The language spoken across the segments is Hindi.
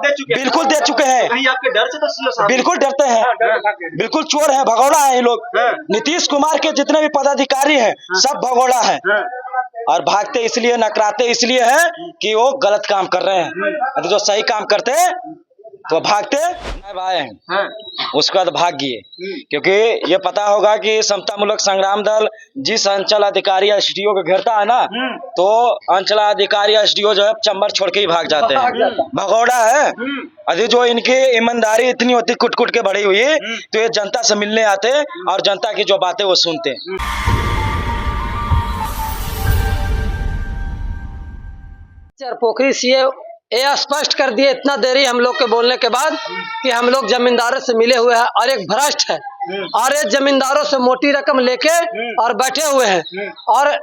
दे चुके हैं। बिल्कुल दे चुके हैं। कहीं आपके डर से तो सीओ साहब बिल्कुल डरते हैं, बिल्कुल चोर है, भगौड़ा है ये लोग। नीतीश कुमार के जितने भी पदाधिकारी हैं सब भगौड़ा है और भागते इसलिए, नकराते इसलिए है कि वो गलत काम कर रहे हैं। जो सही काम करते तो भागते आए हैं, उसके बाद भाग गए। क्योंकि ये पता होगा कि समता मूलक संग्राम दल जिस अंचल अधिकारी एसडीओ को घेरता है ना, तो अंचल अधिकारी एसडीओ जो है चंबर छोड़ के ही भाग जाते हैं। भगौड़ा है। अभी जो इनकी ईमानदारी इतनी होती कुट कुट के बढ़ी हुई, तो ये जनता से मिलने आते और जनता की जो बातें वो सुनते। पोखरी सीए ये स्पष्ट कर दिए इतना देरी हम लोग के बोलने के बाद कि हम लोग जमींदारों से मिले हुए हैं और एक भ्रष्ट है और ये जमींदारों से मोटी रकम लेके और बैठे हुए हैं। और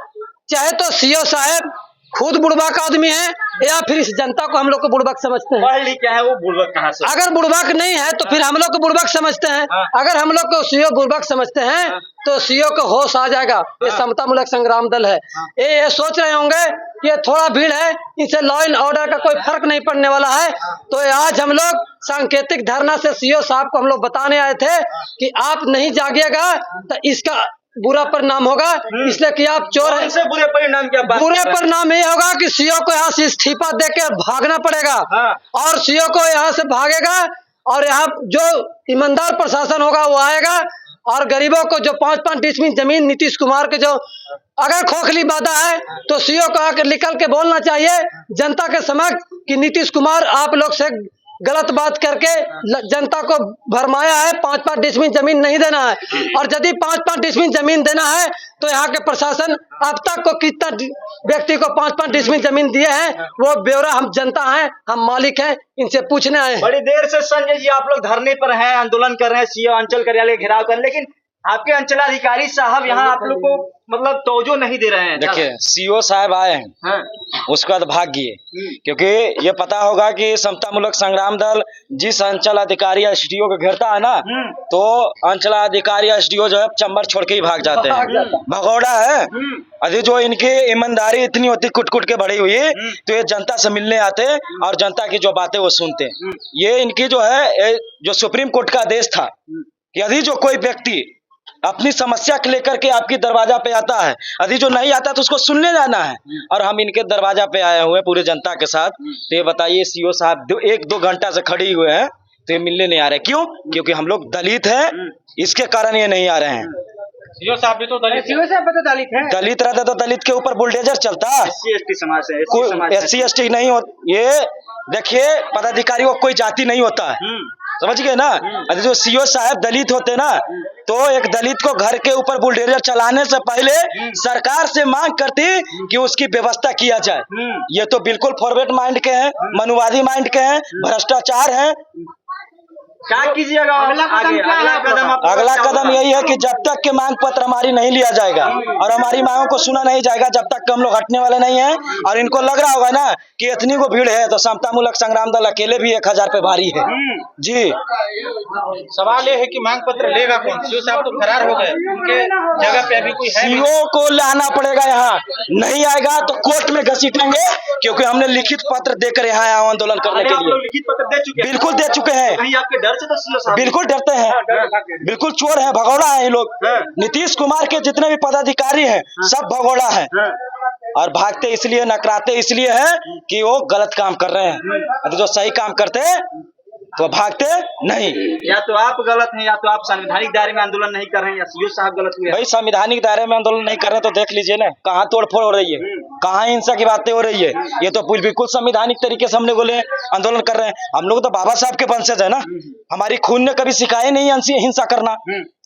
चाहे तो सीओ साहब खुद बुड़बक आदमी है या फिर इस जनता को हम लोग को बुड़बक समझते हैं। पढ़ लिख क्या है वो बुड़बक कहाँ से? अगर बुड़बक नहीं है तो फिर हम लोग को बुड़बक समझते हैं। अगर हम लोग को सीओ बुड़बक समझते हैं तो सीओ को होश आ जाएगा। ये समता मूलक संग्राम दल है। ये सोच रहे होंगे कि ये थोड़ा भीड़ है, इसे लॉ एंड ऑर्डर का कोई फर्क नहीं पड़ने वाला है। तो आज हम लोग सांकेतिक धरना से सीओ साहब को हम लोग बताने आए थे कि आप नहीं जागिएगा तो इसका बुरा परिणाम होगा, इसलिए कि आप चोर हैं। से बुरे परिणाम क्या बात? बुरे परिणाम ये होगा कि सीओ को यहाँ से इस्तीफा देके भागना पड़ेगा और सीओ को यहाँ से भागेगा और यहाँ जो ईमानदार प्रशासन होगा वो आएगा और गरीबों को जो 5-5 डिसमिल जमीन नीतीश कुमार के जो अगर खोखली वादा है तो सीओ को आकर निकल के बोलना चाहिए जनता के समक्ष कि नीतीश कुमार आप लोग से गलत बात करके जनता को भरमाया है। 5-5 डिसमिल जमीन नहीं देना है और यदि 5-5 डिसमिल जमीन देना है तो यहाँ के प्रशासन अब तक को कितना व्यक्ति को 5-5 डिसमिल जमीन दिए हैं वो ब्यौरा हम जनता हैं, हम मालिक हैं, इनसे पूछने आए हैं। बड़ी देर से संजय जी आप लोग धरने पर हैं, आंदोलन कर रहे हैं, सीओ अंचल कार्यालय घेराव कर, लेकिन आपके अंचलाधिकारी साहब यहाँ आप लोग को मतलब तवज्जो नहीं दे रहे हैं। देखिए सीओ साहब आए हैं, उसके बाद भाग गए। क्योंकि ये पता होगा कि समता मूलक संग्राम दल जिस अंचल अधिकारी एसडीओ को घेरता है ना, तो अंचल अधिकारी एसडीओ जो है चंबर छोड़ के ही भाग जाते हैं। भगौड़ा है। अभी जो इनकी ईमानदारी इतनी होती कुट कुट के बढ़ी हुई, तो ये जनता से मिलने आते और जनता की जो बातें वो सुनते। ये इनकी जो है जो सुप्रीम कोर्ट का आदेश था कि यदि जो कोई व्यक्ति अपनी समस्या को लेकर के आपकी दरवाजा पे आता है, यदि जो नहीं आता तो उसको सुनने जाना है। और हम इनके दरवाजा पे आए हुए पूरे जनता के साथ। तो ये बताइए सीओ साहब 1-2 घंटा से खड़ी हुए हैं तो ये मिलने नहीं आ रहे। क्यों? क्योंकि हम लोग दलित हैं, इसके कारण ये नहीं आ रहे हैं। सीओ साहब भी तो दलित, सीओ साहब तो दलित हैं। दलित रहता तो दलित के ऊपर बुलडोजर चलता। SC/ST समाज से, SC ST नहीं हो। ये देखिए पदाधिकारी को कोई जाति नहीं होता है, समझ गए ना। अरे जो सीओ साहब दलित होते ना तो एक दलित को घर के ऊपर बुलडोजर चलाने से पहले सरकार से मांग करती कि उसकी व्यवस्था किया जाए। ये तो बिल्कुल फॉरवर्ड माइंड के हैं, मनुवादी माइंड के हैं, भ्रष्टाचार है। क्या कीजिएगा? अगला कदम यही है कि जब तक के मांग पत्र हमारी नहीं लिया जाएगा और हमारी मांगों को सुना नहीं जाएगा, जब तक हम लोग हटने वाले नहीं हैं। और इनको लग रहा होगा ना कि इतनी को भीड़ है तो समता मूलक संग्राम दल अकेले भी 1000 पे भारी है जी। सवाल ये है कि मांग पत्र लेगा कौन? सीओ साहब तो फरार हो गए, उनके जगह पे अभी कोई है? सीओ को लाना पड़ेगा, यहाँ नहीं आएगा तो कोर्ट में घसीटेंगे। क्योंकि हमने लिखित पत्र देकर यहाँ आए आंदोलन करने के लिए। लिखित पत्र दे चुके हैं? बिल्कुल दे चुके हैं। कहीं आपके डर से तो सीओ साहब बिल्कुल डरते हैं, बिल्कुल चोर है, भगौड़ा है ये लोग। नीतीश कुमार के जितने भी पदाधिकारी हैं सब भगौड़ा है और भागते इसलिए, नकराते इसलिए है कि वो गलत काम कर रहे हैं। जो सही काम करते तो भागते नहीं। या तो आप गलत हैं या तो आप संवैधानिक दायरे में आंदोलन नहीं कर रहे हैं या सीओ साहब गलत हुए। भाई संवैधानिक दायरे में आंदोलन नहीं कर रहे तो देख लीजिए ना कहाँ तोड़फोड़ हो रही है, कहाँ हिंसा की बातें हो रही है। ये तो बिल्कुल संवैधानिक तरीके से हमने बोले आंदोलन कर रहे हैं। हम लोग तो बाबा साहब के वंशज है ना, हमारी खून ने कभी सिखाया नहीं हिंसा करना,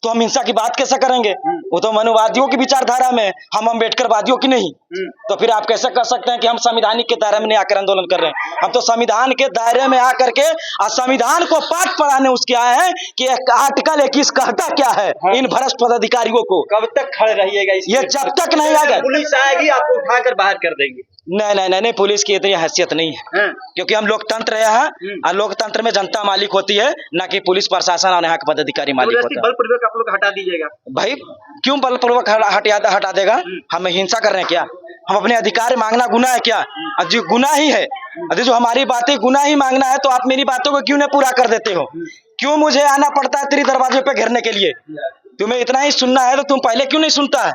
तो हम हिंसा की बात कैसे करेंगे? वो तो मनुवादियों की विचारधारा में, हम अम्बेडकरवादियों की नहीं। तो फिर आप कैसे कर सकते हैं कि हम संविधानिक के दायरे में नहीं आकर आंदोलन कर रहे हैं? हम तो संविधान के दायरे में आकर के संविधान को पाठ पढ़ाने उसके आए हैं कि आर्टिकल 21 कहता क्या है इन भ्रष्ट पदाधिकारियों को। कब तक खड़े रहिएगा? ये जब तक नहीं आएगा पुलिस आएगी आपको उठाकर बाहर कर देंगे। नहीं, पुलिस की इतनी हैसियत नहीं है। क्योंकि हम लोकतंत्र हैं और लोकतंत्र में जनता मालिक होती है, ना कि पुलिस प्रशासन और यहाँ के पदाधिकारी मालिक होते हैं। बलपूर्वक आप लोग हटा दीजिएगा। भाई क्यों बलपूर्वक हटा देगा? हम हिंसा कर रहे हैं क्या? हम अपने अधिकार मांगना गुनाह है क्या? जो गुनाह ही है, यदि जो हमारी बातें गुनाह ही मांगना है तो आप मेरी बातों को क्यों नहीं पूरा कर देते हो? क्यों मुझे आना पड़ता है तेरे दरवाजे पे घेरने के लिए? तुम्हें इतना ही सुनना है तो तुम पहले क्यों नहीं सुनता है?